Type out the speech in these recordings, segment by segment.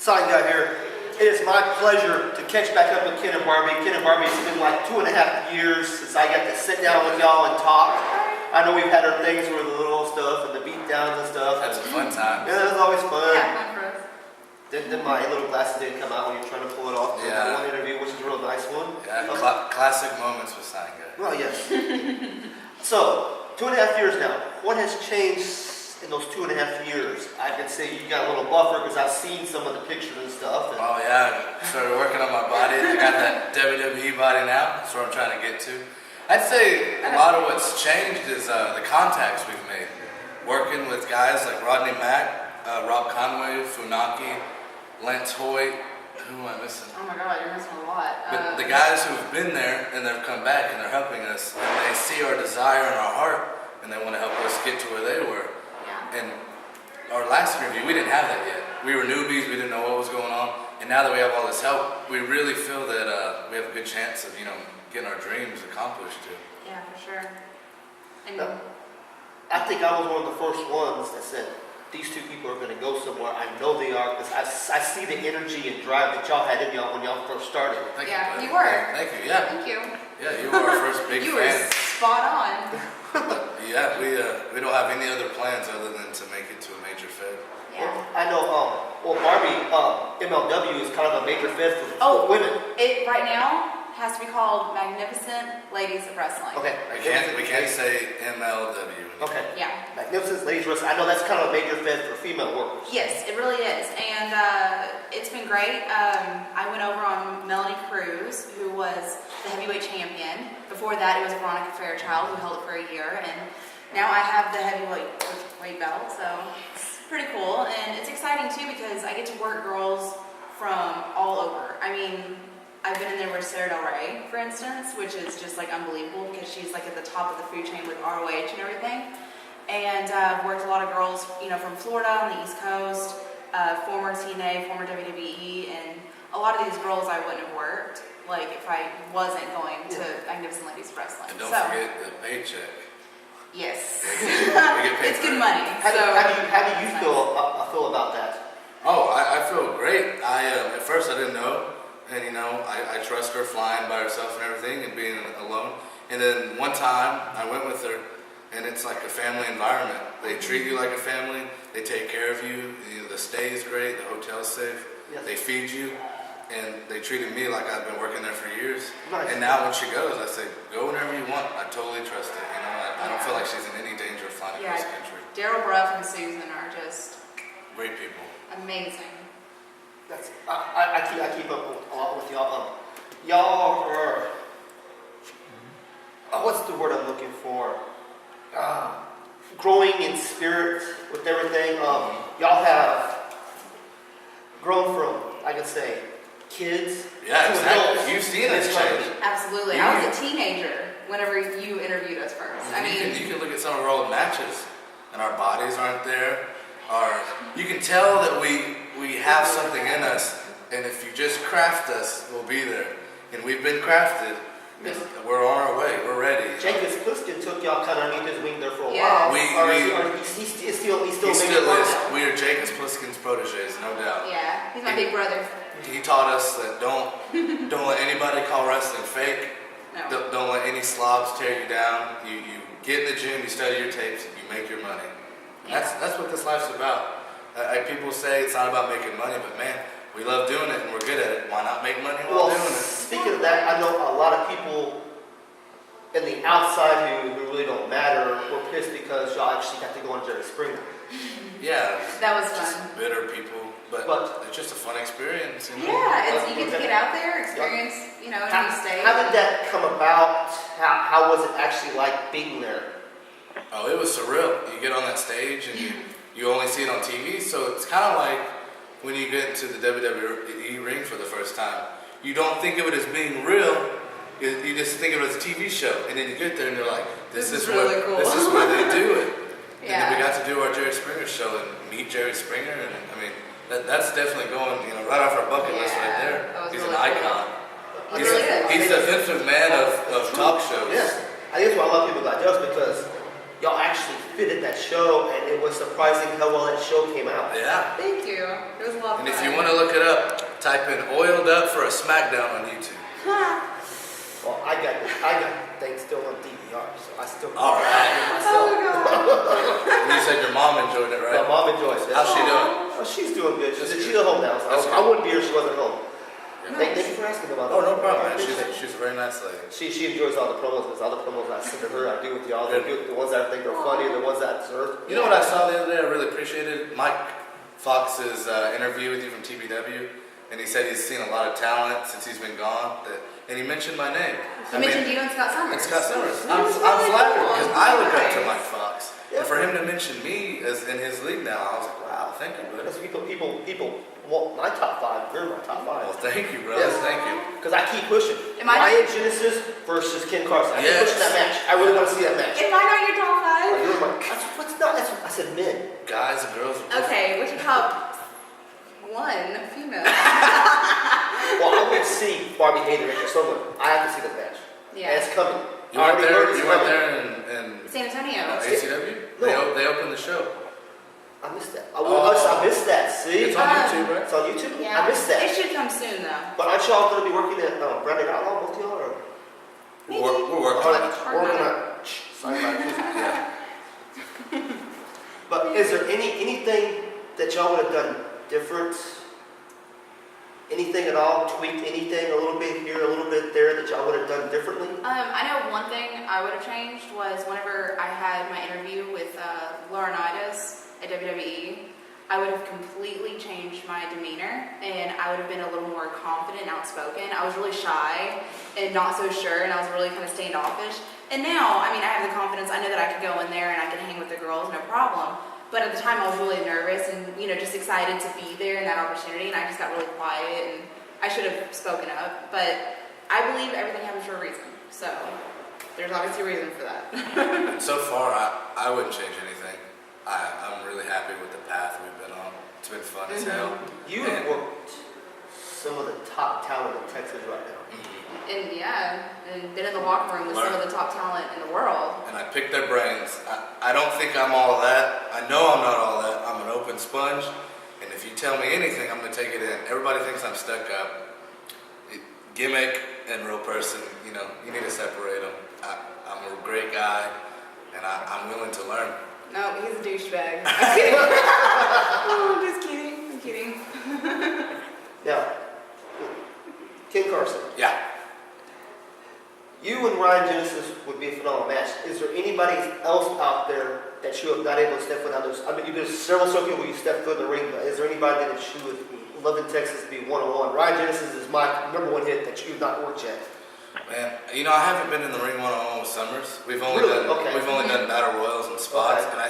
Sign guy here. It is my pleasure to catch back up with Ken and Barbi. Ken and Barbi, it's been like 2.5 years since I got to sit down with y'all and talk. I know we've had our things with the little stuff and the beat downs and stuff. That's a fun time. Yeah, it was always fun. Yeah, fun for us. Then my little glasses didn't come out when you're trying to pull it off. Yeah. One interview, which is a real nice one. Yeah, classic moments with Sign Guy. Well, yes. So, 2.5 years now. What has changed in those 2.5 years? I can say you got a little buffer because I've seen some of the pictures and stuff. And Oh yeah, started working on my body. I got that WWE body now. That's what I'm trying to get to. I'd say a lot of what's changed is the contacts we've made. Working with guys like Rodney Mack, Rob Conway, Funaki, Lance Hoyt. Who am I missing? Oh my God, you're missing a lot. But the guys who've been there and they've come back and they're helping us, and they see our desire in our heart and they want to help us get to where they were. Yeah. And our last interview, we didn't have that yet. We were newbies, we didn't know what was going on. And now that we have all this help, we really feel that we have a good chance of, getting our dreams accomplished too. Yeah, for sure. And I think I was one of the first ones that said, these two people are going to go somewhere. I know they are because I see the energy and drive that y'all had in y'all when y'all first started. Thank Yeah, you, buddy. you were. Thank you, yeah. thank you. Yeah, you were our first big You were fan. spot on. Yeah, we don't have any other plans other than to make it to a major fed. Yeah. I know, Barbie, MLW is kind of a major fed for women. It right now has to be called Magnificent Ladies of Wrestling. Okay. We can't say MLW. Okay. Yeah. Magnificent Ladies Wrestling. I know that's kind of a major fed for female workers. Yes, it really is, and it's been great. I went over on Melanie Cruz, who was the heavyweight champion. Before that, it was Veronica Fairchild, who held it for a year, and now I have the heavyweight weight belt, so it's pretty cool, and it's exciting too because I get to work girls from all over. I mean, I've been in there with Sarah Del Rey, for instance, which is just like unbelievable because she's like at the top of the food chain with ROH and everything. And I've worked a lot of girls, from Florida on the East Coast, former TNA, former WWE, and a lot of these girls I wouldn't have worked, like if I wasn't going to Magnificent Ladies Wrestling. And don't forget the paycheck. Yes. We get paid It's for good it. money. How do you feel about that? Oh, I feel great. At first I didn't know, and I trust her flying by herself and everything and being alone. And then one time I went with her, and it's like a family environment. They treat you like a family. They take care of you. The stay is great. The hotel's safe. Yes. They feed you, and they treated me like I've been working there for years. Nice. And now when she goes, I say, go whenever you want. I totally trust it. I don't feel like she's in any danger of flying across the country. Daryl Bruff and Susan are just Great people. amazing. I keep up a lot with y'all. Y'all are, what's the word I'm looking for? Growing in spirit with everything. Y'all have grown from, I could say, kids Yeah, to exactly. adults. You've seen us change. Absolutely. I was a teenager whenever you interviewed us first. You can look at some of our old matches, and our bodies aren't there. You can tell that we have something in us, and if you just craft us, we'll be there. And we've been crafted. Yes. We're on our way. We're ready. Jacob Pliskin took y'all kind of underneath his wing there for a Yeah. while. He He's still making is. fun. We are Jacob Pliskin's proteges, no doubt. Yeah, he's my big brother. He taught us that don't let anybody call wrestling fake. No. Don't let any slobs tear you down. You get in the gym, you study your tapes, you make your money. Yeah. That's what this life's about. People say it's not about making money, but man, we love doing it and we're good at it. Why not make money while doing it? Speaking of that, I know a lot of people in the outside who really don't matter were pissed because y'all actually got to go on Jerry Springer. Yeah. That was just fun. bitter people, but it's just a fun experience. Yeah, you get to get out there, experience, a new state. How did that come about? How was it actually like being there? Oh, it was surreal. You get on that stage and you only see it on TV, so it's kind of like when you get into the WWE ring for the first time. You don't think of it as being real. You just think of it as a TV show, and then you get there and you're like, this is really cool. This is where they do it. And Yeah. then we got to do our Jerry Springer show and meet Jerry Springer, and I mean that's definitely going right off our bucket list right there. That was He's really an cool. icon. He really is. He's the Vince McMahon of talk shows. Yes. I think that's why I love people like us because y'all actually fitted that show, and it was surprising how well that show came out. Yeah. Thank you. It was a lot of And fun. if you want to look it up, type in "oiled up for a SmackDown" on YouTube. Well, I got things still on DVR, so I still All right. myself. Oh God. And you said your mom enjoyed it, My right? mom enjoys it. How's she doing? Oh, she's doing good. That's She's good. at home now, so That's I good. wouldn't be here if she wasn't home. Yeah. Thank you for asking about Oh, that. no problem, I man. appreciate it. She's a very nice lady. She enjoys all the promos, because all the promos I send to her, I do with y'all. The ones that I think are funny, the ones that deserve. You know what I saw the other day? I really appreciated Mike Fox's interview with you from TBW, and he said he's seen a lot of talent since he's been gone. And he mentioned my name. He mentioned you and Scott Summers. And Scott Summers. That I'm was really flattered cool. because I look up to Nice. Mike Fox, and for him to mention me as in his league now, I was like, wow, thank you, brother. Because people want my top five. You're my top Well, five. thank you, brother. Yes. Thank you. Because I keep pushing. Am I- Ryan Genesis versus Ken Carson. I keep Yes. pushing that match. I really want to see that match. Am I not your top Oh, five? you're my, what's not? That's what I said. Men. Guys and girls. Okay, what's your top one female? Well, I want to see Barbie Hader and someone. I have to see this match. Yeah. And it's coming. You I weren't already there. heard it's You weren't coming. there in San Antonio. ACW. No. They opened the show. I missed that. Oh. I missed that. See? It's on YouTube, right? It's on YouTube? Yeah. I missed It that. should come soon though. But aren't y'all going to be working at Brandon Outlaw, both y'all? Or? We're working Or on it. we're going to... Sorry about it. Yeah. But is there anything that y'all would have done different? Anything at all? Tweaked anything a little bit here, a little bit there that y'all would have done differently? I know one thing I would have changed was whenever I had my interview with Laurinaitis at WWE, I would have completely changed my demeanor and I would have been a little more confident and outspoken. I was really shy and not so sure, and I was really kind of standoffish. And now, I mean, I have the confidence. I know that I could go in there and I could hang with the girls, no problem. But at the time, I was really nervous and, you know, just excited to be there in that opportunity. And I just got really quiet, and I should have spoken up. But I believe everything happens for a reason. So there's obviously a reason for that. So far, I wouldn't change anything. I'm really happy with the path we've been on. It's been fun as hell. You have worked some of the top talent in Texas right now. And yeah, and been in the locker room with some of the top talent in the world. And I picked their brains. I don't think I'm all that. I know I'm not all that. I'm an open sponge. And if you tell me anything, I'm going to take it in. Everybody thinks I'm stuck up. Gimmick and real person, you know, you need to separate them. I'm a great guy, and I'm willing to learn. No, he's a douchebag. I'm kidding. Oh, I'm just kidding. I'm kidding. Now, Ken Carson, Yeah. you and Ryan Genesis would be a phenomenal match. Is there anybody else out there that you have not able to step foot out there? I mean, you've been several circuits where you step foot in the ring, but is there anybody that you would love in Texas to be one-on-one? Ryan Genesis is my number one hit that you've not worked yet. Man, you know, I haven't been in the ring one-on-one with Summers. We've only Really? done Okay. we've only done battle royals and spots, Okay. and I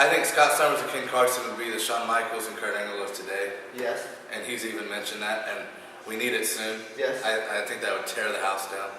think Scott Summers and Ken Carson would be the Shawn Michaels and Kurt Angle of today, Yes. and he's even mentioned that, and we need it soon. Yes. I think that would tear the house down.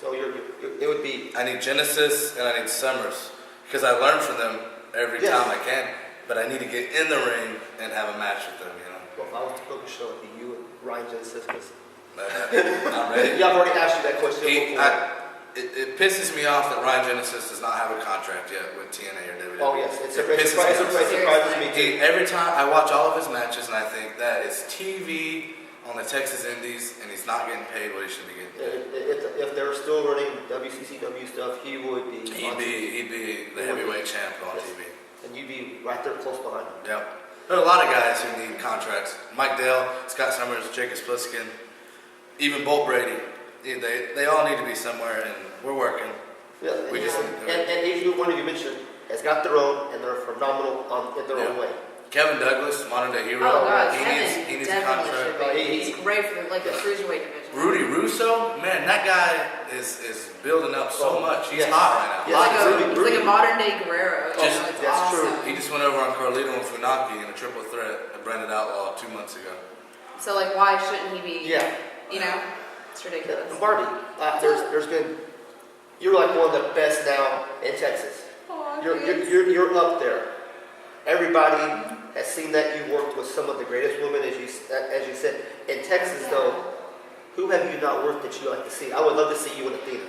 So it would be. I need Genesis and I need Summers because I learn from them every Yes. time I can, but I need to get in the ring and have a match with them. You know, Well, if I was to book a show, it'd be you and Ryan Genesis. but, I'm ready. Yeah, I've already asked you that question before. It pisses me off that Ryan Genesis does not have a contract yet with TNA or WWE. Oh yes, it pisses me off. surprises me too. Every time I watch all of his matches, and I think that is TV on the Texas Indies, and he's not getting paid what he should be getting paid. If they were still running WCCW stuff, he would be. He'd be the heavyweight champ on TV. And you'd be right there close behind him. Yep. There are a lot of guys who need contracts. Mike Dale, Scott Summers, Jacob Spliskin, even Bolt Brady. They all need to be somewhere, and we're working. Yeah, We just and each one of you mentioned has got their own, and they're phenomenal in their own way. Kevin Douglas, modern day hero. Oh God, he Kevin needs a definitely contract. should be. He's great for the cruiserweight division. Rudy Russo, man, that guy is building up so much. He's Yes. hot right now. Yes. He's like a modern day Guerrero. Just- It's that's awesome. He just went over on Carlito and Funaki in a triple threat at Brandon Outlaw 2 months ago. So like, why shouldn't he be? Yeah. You know, it's ridiculous. Barbie, there's been, you're like one of the best now in Texas. Oh, You're up there. Everybody has seen that you worked with some of the greatest women, as you said. In Texas, though, who have you not worked that you like to see? I would love to see you in Athena.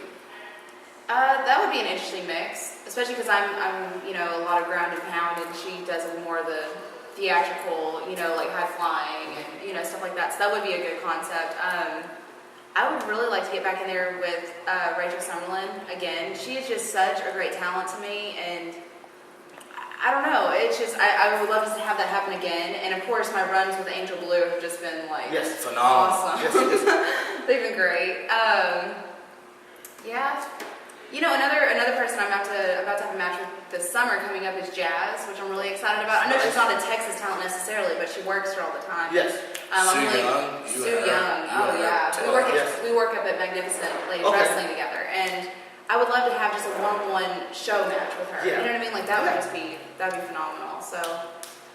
That would be an interesting mix, especially because I'm a lot of ground and pound, and she does more of the theatrical, like high flying and stuff like that. So that would be a good concept. I would really like to get back in there with Rachel Summerlin again. She is just such a great talent to me, and I don't know. It's just I would love to have that happen again. And of course, my runs with Angel Blue have just been like phenomenal. Awesome. Yes. They've been great. Yeah. Another person I'm about to have a match with this summer coming up is Jazz, which I'm really excited about. I know she's not a Texas talent necessarily, but she works here all the time. Yes. Sue Young. Oh yeah. We work up at Magnificent Ladies Wrestling together, and I would love to have just a one-on-one show match with her. Yeah. You know what I mean? Like that'd be phenomenal. So.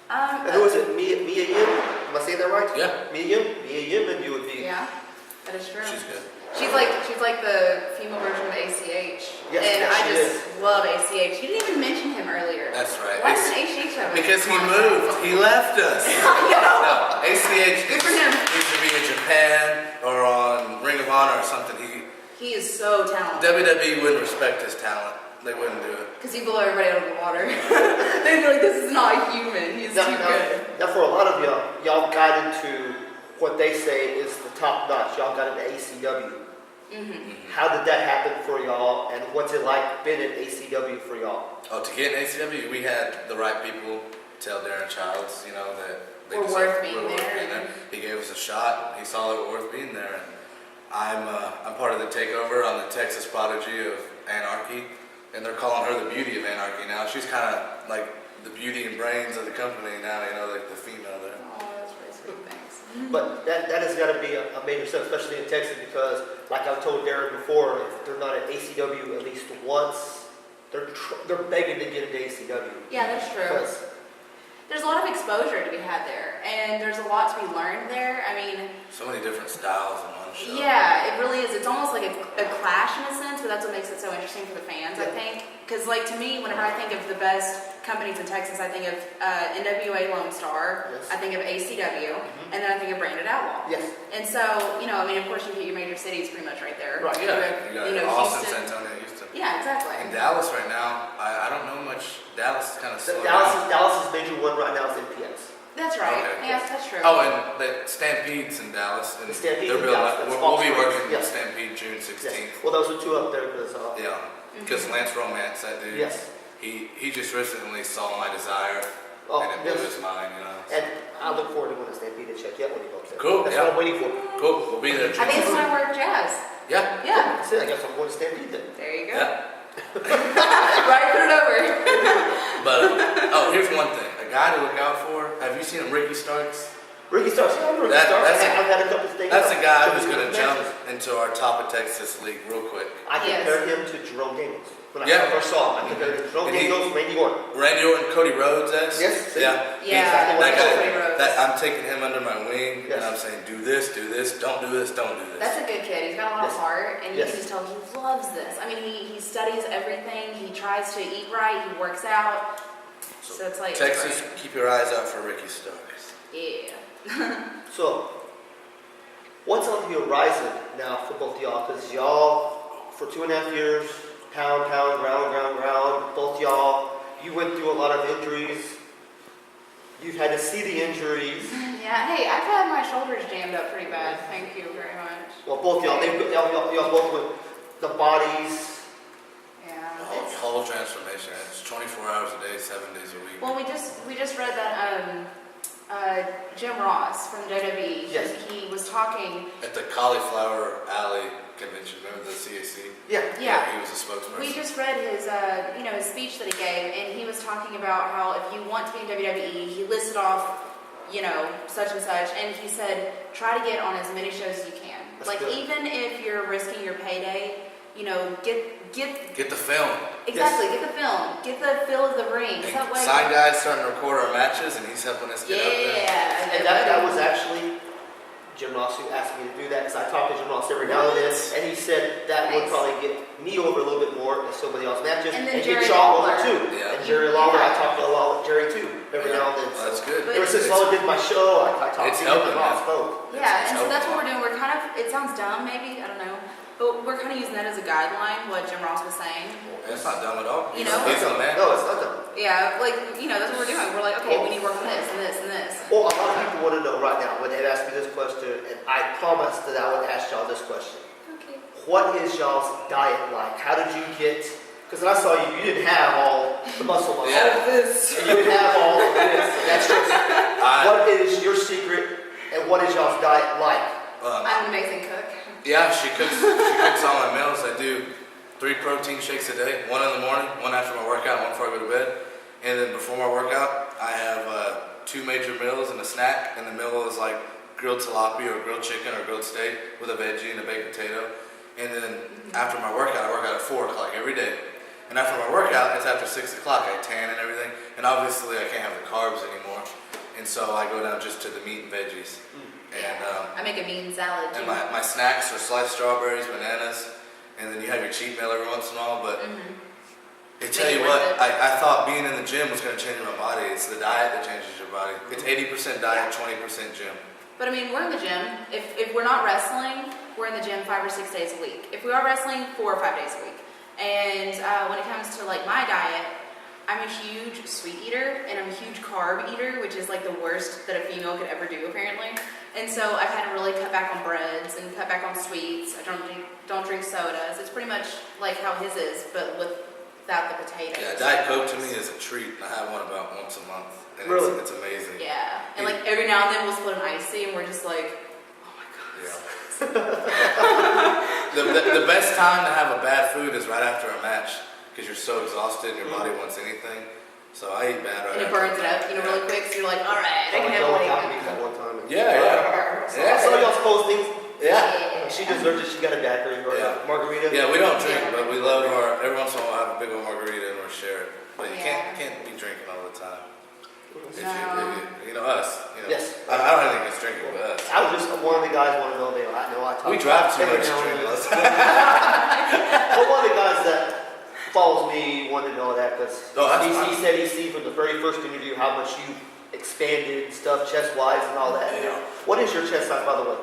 And who is it? Mia Yim? Am I saying that right? Yeah. Mia Yim, and you would be. Yeah, that is true. She's good. She's like the female version of ACH. Yes, and yes, I she just is. love ACH. You didn't even mention him earlier. That's right. Why doesn't ACH have a Because he contract? moved. He left us. No, ACH Good for him. needs to be in Japan or on Ring of Honor or something. He is so talented. WWE wouldn't respect his talent. They wouldn't do it. Because he blew everybody out of the water. They'd be like, this is not human. He's too good. Now, for a lot of y'all got into what they say is the top notch. Y'all got into ACW. Mm-hmm. How did that happen for y'all, and what's it like been at ACW for y'all? Oh, to get in ACW, we had the right people tell Darren Childs, that they We're worth being there. He gave us a shot. He saw that we're worth being there. And I'm part of the takeover on the Texas Prodigy of Anarchy, and they're calling her the beauty of Anarchy now. She's kind of like the beauty and brains of the company now, like the female there. Oh, that's really sweet. Thanks. But that has got to be a major step, especially in Texas, because like I've told Darren before, if they're not at ACW at least once, they're begging to get into ACW. Yeah, that's true. Because There's a lot of exposure to be had there, and there's a lot to be learned there. I mean, So many different styles in one show. yeah, it really is. It's almost like a clash in a sense, but that's what makes it so interesting for the fans, I think. Because, to me, whenever I think of the best companies in Texas, I think of NWA Lone Star, Yes. I think of ACW, and then I think of Branded Outlaw. yes, And so, of course, you hit your major cities pretty much right there. Right, Yeah, you got Austin, San Antonio, Houston. Yeah, exactly. In Dallas right now, I don't know much. Dallas is kind of slow. Dallas's major one right now is NPX. That's right. Okay. Yes, that's true. Oh, and the Stampede's in Dallas. And The Stampede's they're in building Dallas. up- That's We'll be Falls working Springs. with Stampede June 16th. Yes. Well, those are two up there because Yeah, because Lance Romance, that dude. Yes. He just recently saw My Desire, Oh, and it blew yes. his mind. And I look forward to going to Stampede and check you out when he goes there. Cool, That's yeah. what I'm waiting for. Cool, we'll be there. I think it's my work, Jazz. Yeah. Yeah. I guess I'm going to Stampede then. There you go. Yeah. Right, put it over. But here's one thing: a guy to look out for. Have you seen him, Ricky Starks? Ricky Starks. Yeah, Ricky That- Starks. that's a- I've had a couple of things. That's a guy who's couple going of to jump matches. into our top of Texas league real quick. I Yes. compared him to Jerome Daniels. When Yeah. I first saw him, I compared him to Jerome And he- Daniels, Randy Orton. Randy Orton, Cody Rhodes, Yes, see? Yeah. Yeah, Exactly what That I guy, Cody Rhodes. I'm taking him under my wing, Yes. and I'm saying, do this, don't do this, don't do this. That's a good kid. He's got a lot of Yes. heart, and you Yes. can just tell he loves this. I mean, he studies everything. He tries to eat right. He works out. So it's like Texas, great. keep your eyes out for Ricky Starks. Yeah. So, what's on the horizon now for both y'all? Because y'all, for 2.5 years, pound, round, both y'all, you went through a lot of injuries. You've had to see the injuries. Yeah. Hey, I've had my shoulders jammed up pretty bad. Thank you very much. Well, both y'all, y'all both went the bodies. Yeah. The It's, whole transformation. It's 24 hours a day, 7 days a week. well, we just read that Jim Ross from WWE. Yes. He was talking. At the Cauliflower Alley convention, remember the CAC? Yeah. Yeah. He was a spokesperson. We just read his, his speech that he gave, and he was talking about how if you want to be in WWE, he listed off, such and such, and he said, try to get on as many shows as you can. That's like, good. even if you're risking your payday, Get the film. exactly, get the film, get the feel of the ring. And That way, Sign Guy's starting to record our matches, and he's helping us get up there. yeah. And that was actually Jim Ross who asked me to do that, because I talk to Jim Ross every now and then, and he said that would Nice. probably get me over a little bit more than somebody else's matches, And and then get Jerry y'all over Lawler. too. Yeah. And Jerry Lawler, I Yeah. talk a lot with Jerry too, every now and then. Well, that's So good. But- ever since Lawler did my show, I talked It's to him helping, and Ross man. both. Yeah, and so helping that's what out. we're doing. We're kind of, it sounds dumb maybe, I don't know, But we're kind of using that as a guideline, what Jim Ross was saying. It's not dumb at all. You know? He's a man. No, it's not done. Yeah, like, that's what we're doing. We're like, okay, we need to work on this and this and this. Well, a lot of people want to know right now when they asked me this question, and I promised that I would ask y'all this question. Okay. What is y'all's diet like? How did you get, because when I saw you, you didn't have all the muscle. Yeah. All of this. You didn't have all of this. That's just, what is your secret and what is y'all's diet like? I'm an amazing cook. Yeah, she cooks all my meals. I do 3 protein shakes a day, 1 in the morning, 1 after my workout, 1 before I go to bed. And then before my workout, I have 2 major meals and a snack. And the meal is like grilled tilapia or grilled chicken or grilled steak with a veggie and a baked potato. And then after my workout, I work out at 4 o'clock every day. And after my workout, it's after 6 o'clock. I tan and everything. And obviously I can't have the carbs anymore. And so I go down just to the meat and veggies. And I make a bean salad too. and my snacks are sliced strawberries, bananas, and then you have your cheat meal every once in a while. But I tell you what, I thought being in the gym was going to change my body. It's the diet that changes your body. It's 80% diet, 20% gym. But I mean, we're in the gym. If we're not wrestling, we're in the gym 5 or 6 days a week. If we are wrestling, 4 or 5 days a week. And when it comes to like my diet, I'm a huge sweet eater and I'm a huge carb eater, which is like the worst that a female could ever do apparently. And so I've had to really cut back on breads and cut back on sweets. I don't drink sodas. It's pretty much like how his is, but without the potatoes. Yeah, Diet Coke to me is a treat. I have one about once a month. And Really? it's amazing. Yeah. And like every now and then we'll split an icy and we're just like, oh my god. Yeah. The best time to have a bad food is right after a match because you're so exhausted and your body wants anything. So I eat bad right And it after burns it up, really quick. So you're like, all right, I can have Y'all one. happened to me that one time. Yeah. I saw y'all's postings. Yeah. She deserves it. She got a daiquiri or Yeah. a margarita. Yeah, we don't drink, but we love every once in a while have a big old margarita and we'll share it. But you can't be drinking all the time. If you know us. Yes. I don't have anything against drinking, but us. I was just one of the guys want to know. I know I talk. We drive too every much to now and drink then. all the time. Well, one of the guys that follows me wanted to know that because he said he seen from the very first interview how much you expanded and stuff chest wise and all that. Yeah. What is your chest size, by the way?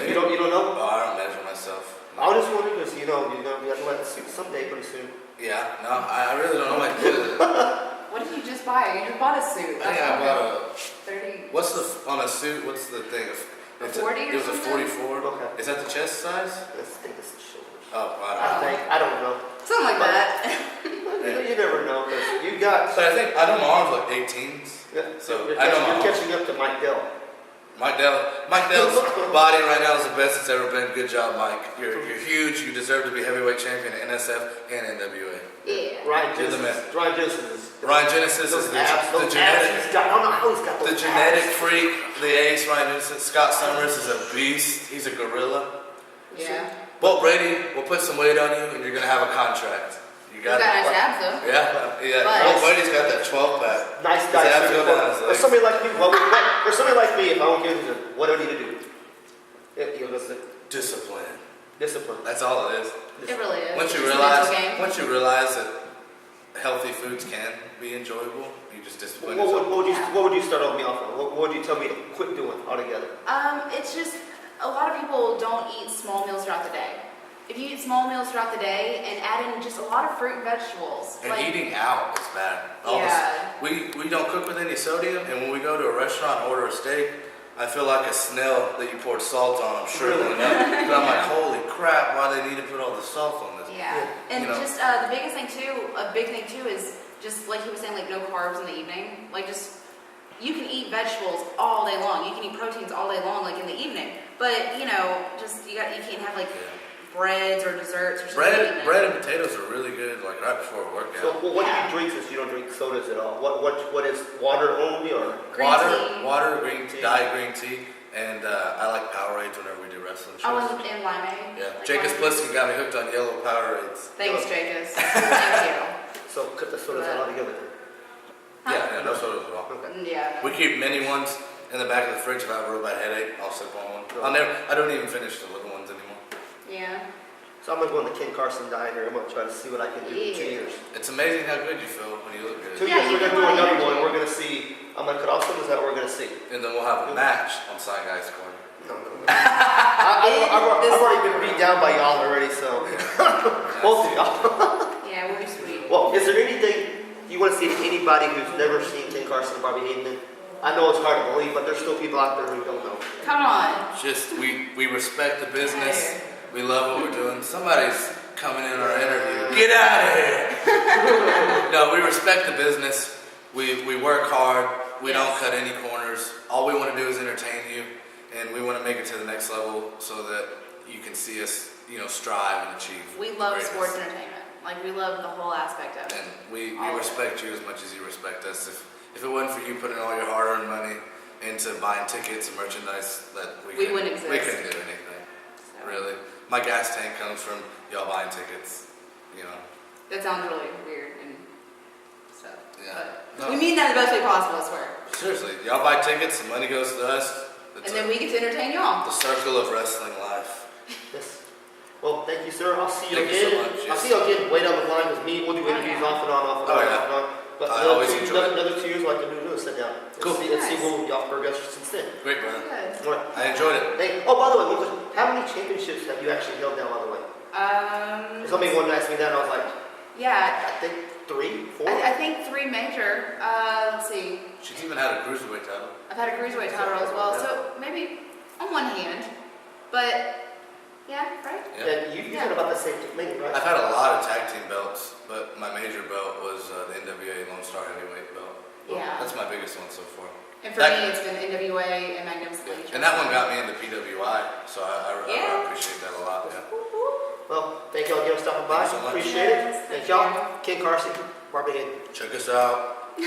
You don't know? Oh, I don't measure myself. I was just wondering because you're gonna be athletic someday pretty soon. Yeah, no, I really don't know what to do with it. What did you just buy? You just bought a suit. I think I bought 30. what's on a suit, what's the thing? A 40 or It was a something? 44. Okay. Is that the chest size? Let's think it's the shoulders. Oh, I don't know. Something like that. You never know because you got. So I know my arms like 18s. Yeah, So you're I know my catching up to Mike Dell. Mike Dell's body right now is the best it's ever been. Good job, Mike. You're huge. You deserve to be heavyweight champion at NSF and NWA. Yeah. Ryan You're the man. Ryan Genesis is. Ryan Genesis is the Abs genetic. he's got. I don't know how he's got those The genetic freak, the ace, Ryan Genesis. Scott Summers is a beast. He's a gorilla. Yeah. Walt Brady will put some weight on you, and you're gonna have a contract. You He's got nice abs though. Yeah. But- Walt Brady's got that 12-pack. Nice His guy. abs go down his For legs. somebody like me, for somebody like me, if I won't give you what do I need to do? It was the Discipline. discipline. That's all it is. It really is. Once you It's a mental game. realize that healthy foods can be enjoyable, you just discipline yourself. What would you start off me off on? What would you tell me to quit doing altogether? It's just a lot of people don't eat small meals throughout the day. If you eat small meals throughout the day and add in just a lot of fruit and vegetables, And eating out is bad. We don't cook with any sodium, and when we go to a restaurant and order a steak, I feel like a snail that you poured salt on. I'm shriveling up. But I'm like, holy crap! Why they need to put all the salt on this? Yeah, and You know. just the biggest thing too, a big thing too is just like he was saying, like no carbs in the evening. Like just you can eat vegetables all day long. You can eat proteins all day long, like in the evening. But just you can't have like breads or desserts or something. Bread and potatoes are really good, like right before a workout. So what do you drink since you don't drink sodas at all? What is water only or? Green tea. Water, green tea, diet green tea, and I like Powerades whenever we do wrestling shows. I was in limeade. Yeah, Like Jacobs limeade. Pliskin got me hooked on yellow Powerades. Thanks, Jacobs. Thank you. So cut the sodas out altogether. Yeah, no sodas at all. Okay. Yeah. We keep mini ones in the back of the fridge. If I have a real bad headache, I'll sip on one. I don't even finish the little ones anymore. Yeah. So I'm gonna go on the Ken Carson diet here. I'm gonna try to see what I can do in 2 years. It's amazing how good you feel when you look good. 2 Yeah, years, you we're gonna can do want another energy. one. We're gonna see. I'm gonna cut off some. Is that what we're gonna see? And then we'll have a match on Sign Guys Corner. No. I've already been beat down by y'all already, so both of y'all. Yeah, we'll be sweet. Well, is there anything you want to see anybody who's never seen Ken Carson and Barbi Hayden? I know it's hard to believe, but there's still people out there who don't know. Come on. Just we respect the business. We love what we're doing. Somebody's coming in our interview. Get out of here! No, we respect the business. We work hard. We don't cut any corners. All we want to do is entertain you, and we want to make it to the next level so that you can see us, strive and achieve. We love greatness. sports entertainment. Like, we love the whole aspect of it. And we respect you as much as you respect us. If it wasn't for you putting all your hard-earned money into buying tickets and merchandise, we wouldn't exist. We couldn't do anything. So, Really. My gas tank comes from y'all buying tickets, that sounds really weird and stuff. Yeah. But we mean that in the best way possible, I swear. Seriously, y'all buy tickets, the money goes to us. And then we get to entertain y'all. The circle of wrestling life. Yes. Well, thank you, sir. I'll see you Thank you again. so much, I'll yes. see you again way down the line with me. We'll do interviews off and on, off and Oh, on, yeah. off and on. But I always enjoy it. another 2 years, what I can do is sit down. Cool. Let's see Nice. what y'all progressed since then. Great, brother. Good. All right. I enjoyed it. Hey, oh, by the way, one question. How many championships have you actually held now, by the way? Somebody wanted to ask me that, and I was like, Yeah, I think 3, 4. I think 3 major. Let's see. She's even had a cruiserweight title. I've had a cruiserweight title as well, so maybe on one hand, but yeah, right? Yeah. And you've had about the same thing, right? I've had a lot of tag team belts, but my major belt was the NWA Lone Star Heavyweight belt. Yeah. That's my biggest one so far. And for me, it's been NWA and Magnificent Yeah. Legion. And that one got me into PWI, so I Yeah. appreciate that a lot. Yeah. Well, thank y'all again for stopping by. Thank you so much. Appreciate Yes, it. thank Thank y'all. Ken Carson, Barbi Hayden. Check us out.